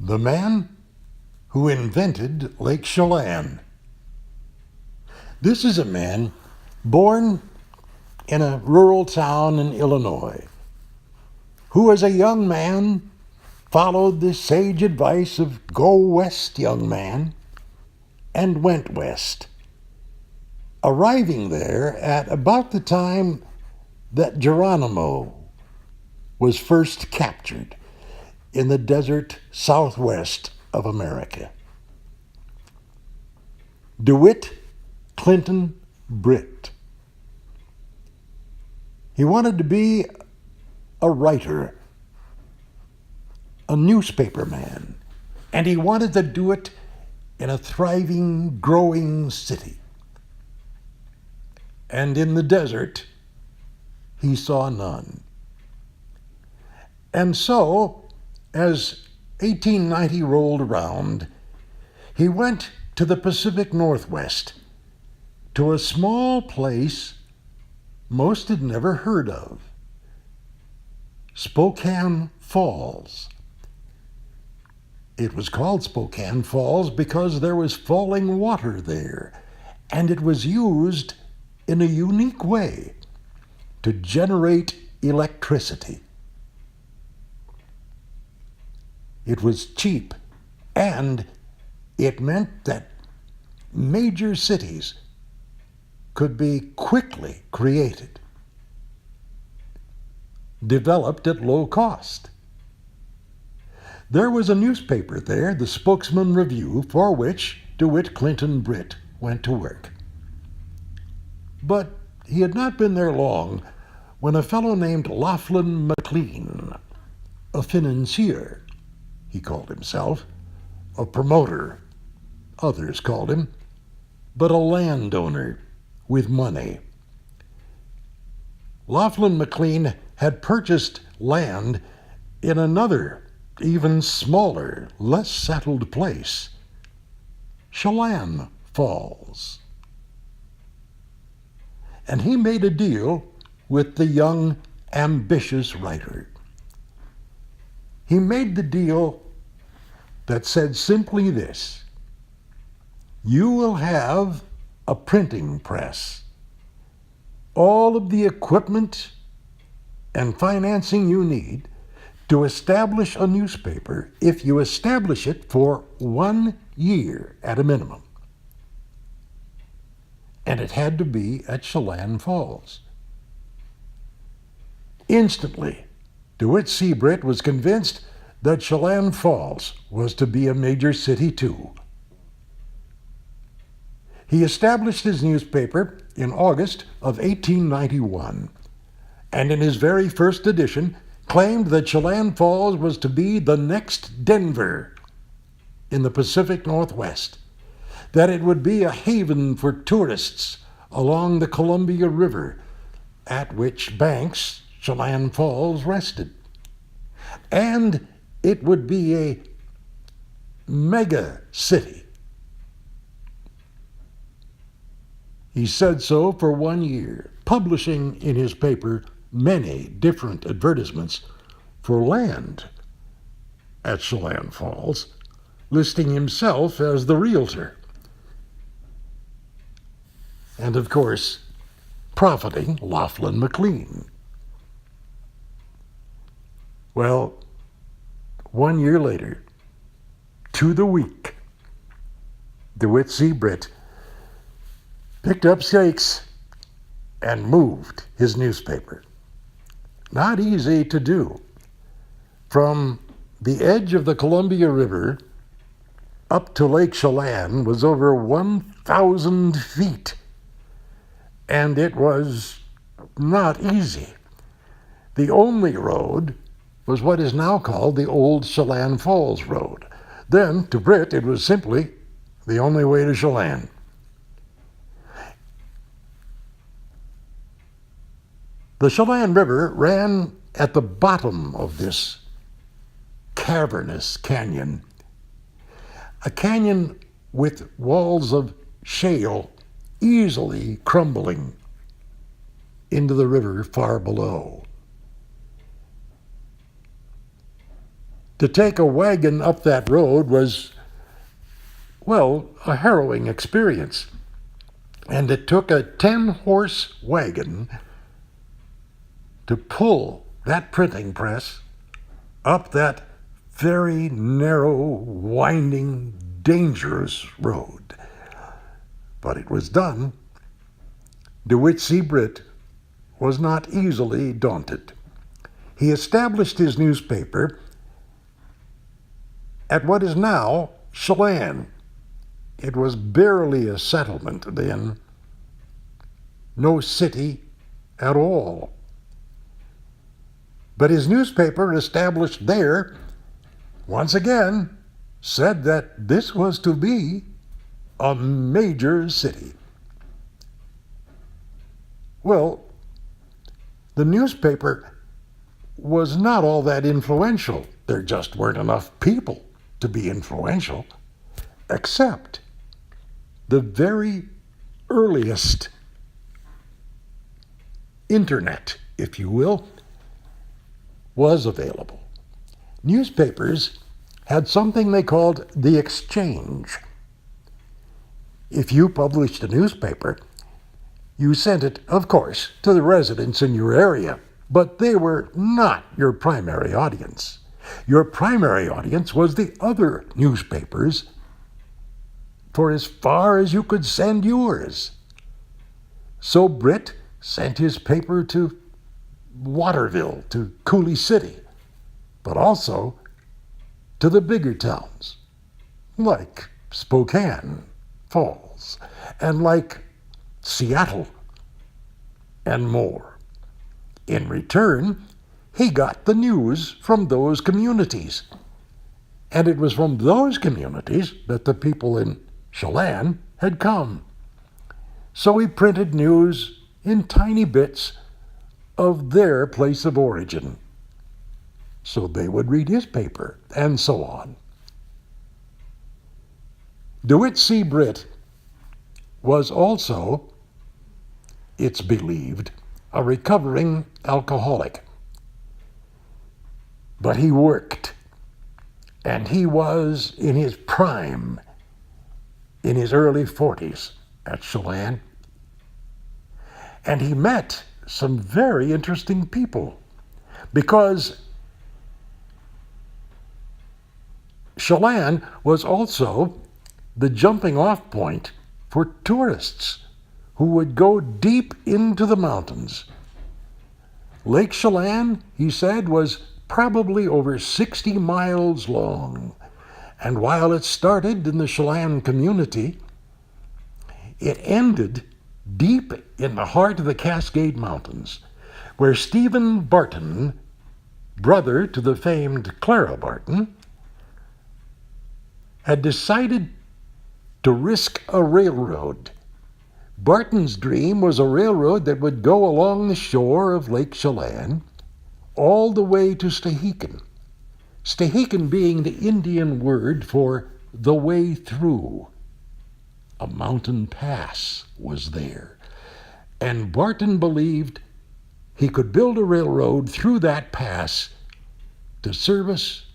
the man who invented Lake Chelan. This is a man born in a rural town in Illinois, who as a young man followed the sage advice of "Go west, young man," and went west, arriving there at about the time that Geronimo was first captured in the desert southwest of America. DeWitt Clinton Britt. He wanted to be a writer, a newspaper man, and he wanted to do it in a thriving, growing city. And in the desert, he saw none. And so, as 1890 rolled around, he went to the Pacific Northwest, to a small place most had never heard of, Spokane Falls. It was called Spokane Falls because there was falling water there, and it was used in a unique way to generate electricity. It was cheap, and it meant that major cities could be quickly created, developed at low cost. There was a newspaper there, the Spokesman Review, for which DeWitt Clinton Britt went to work. But he had not been there long when a fellow named Laughlin McLean, a financier, he called himself, a promoter, others called him, but a landowner with money. Laughlin McLean had purchased land in another, even smaller, less settled place, Chelan Falls. And he made a deal with the young, ambitious writer. He made the deal that said simply this: you will have a printing press, all of the equipment and financing you need to establish a newspaper if you establish it for 1 year at a minimum. And it had to be at Chelan Falls. Instantly, DeWitt C. Britt was convinced that Chelan Falls was to be a major city too. He established his newspaper in August of 1891, and in his very first edition claimed that Chelan Falls was to be the next Denver in the Pacific Northwest, that it would be a haven for tourists along the Columbia River, at which banks Chelan Falls rested, and it would be a mega city. He said so for 1 year, publishing in his paper many different advertisements for land at Chelan Falls, listing himself as the realtor. And of course, profiting Laughlin McLean. Well, 1 year later, to the week, DeWitt C. Britt picked up stakes and moved his newspaper. Not easy to do. From the edge of the Columbia River up to Lake Chelan was over 1,000 feet, and it was not easy. The only road was what is now called the Old Chelan Falls Road. Then, to Britt, it was simply the only way to Chelan. The Chelan River ran at the bottom of this cavernous canyon, a canyon with walls of shale easily crumbling into the river far below. To take a wagon up that road was, well, a harrowing experience. And it took a 10-horse wagon to pull that printing press up that very narrow, winding, dangerous road. But it was done. DeWitt Sebright was not easily daunted. He established his newspaper at what is now Chelan. It was barely a settlement then, no city at all. But his newspaper established there, once again, said that this was to be a major city. Well, the newspaper was not all that influential. There just weren't enough people to be influential, except the very earliest internet, if you will, was available. Newspapers had something they called the exchange. If you published a newspaper, you sent it, of course, to the residents in your area, but they were not your primary audience. Your primary audience was the other newspapers, for as far as you could send yours. So Britt sent his paper to Waterville, to Coulee City, but also to the bigger towns, like Spokane Falls, and like Seattle, and more. In return, he got the news from those communities. And it was from those communities that the people in Chelan had come. So he printed news in tiny bits of their place of origin. So they would read his paper, and so on. DeWitt Sebright was also, it's believed, a recovering alcoholic. But he worked, and he was in his prime, in his early 40s at Chelan. And he met some very interesting people, because Chelan was also the jumping off point for tourists who would go deep into the mountains. Lake Chelan, he said, was probably over 60 miles long, and while it started in the Chelan community, it ended deep in the heart of the Cascade Mountains, where Stephen Barton, brother to the famed Clara Barton, had decided to risk a railroad. Barton's dream was a railroad that would go along the shore of Lake Chelan all the way to Stehekin. Stehekin being the Indian word for the way through. A mountain pass was there, and Barton believed he could build a railroad through that pass to service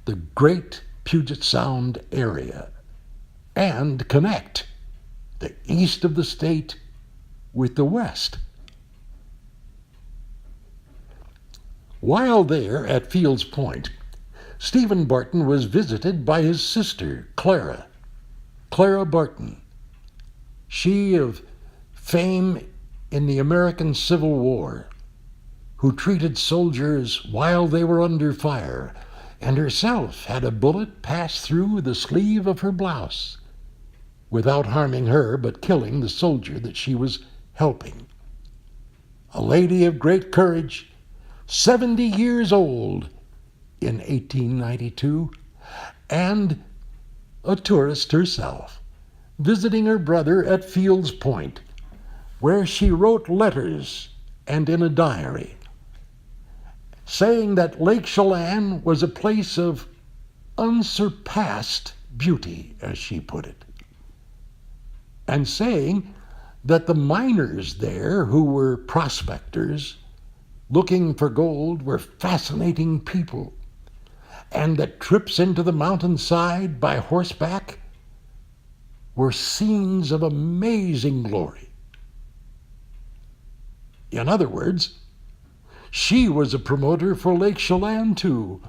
the great Puget Sound area and connect the east of the state with the west. While there at Fields Point, Stephen Barton was visited by his sister, Clara Barton. She of fame in the American Civil War, who treated soldiers while they were under fire, and herself had a bullet pass through the sleeve of her blouse, without harming her but killing the soldier that she was helping. A lady of great courage, 70 years old in 1892, and a tourist herself, visiting her brother at Fields Point, where she wrote letters and in a diary, saying that Lake Chelan was a place of unsurpassed beauty, as she put it, and saying that the miners there, who were prospectors looking for gold, were fascinating people, and that trips into the mountainside by horseback were scenes of amazing glory. In other words, she was a promoter for Lake Chelan too.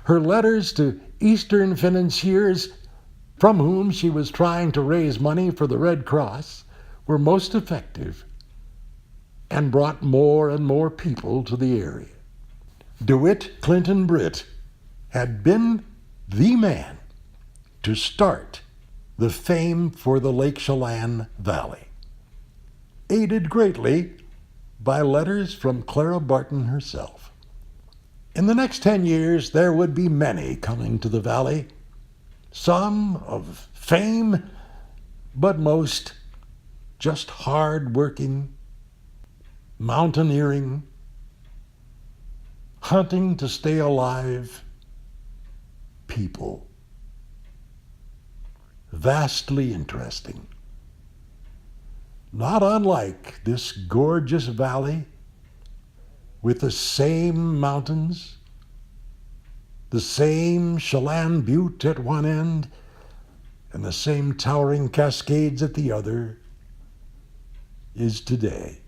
Her letters to Eastern financiers, from whom she was trying to raise money for the Red Cross, were most effective and brought more and more people to the area. DeWitt Clinton Britt had been the man to start the fame for the Lake Chelan Valley, aided greatly by letters from Clara Barton herself. In the next 10 years, there would be many coming to the valley, some of fame, but most just hard-working, mountaineering, hunting to stay alive people. Vastly interesting. Not unlike this gorgeous valley with the same mountains, the same Chelan Butte at one end, and the same towering cascades at the other, is today.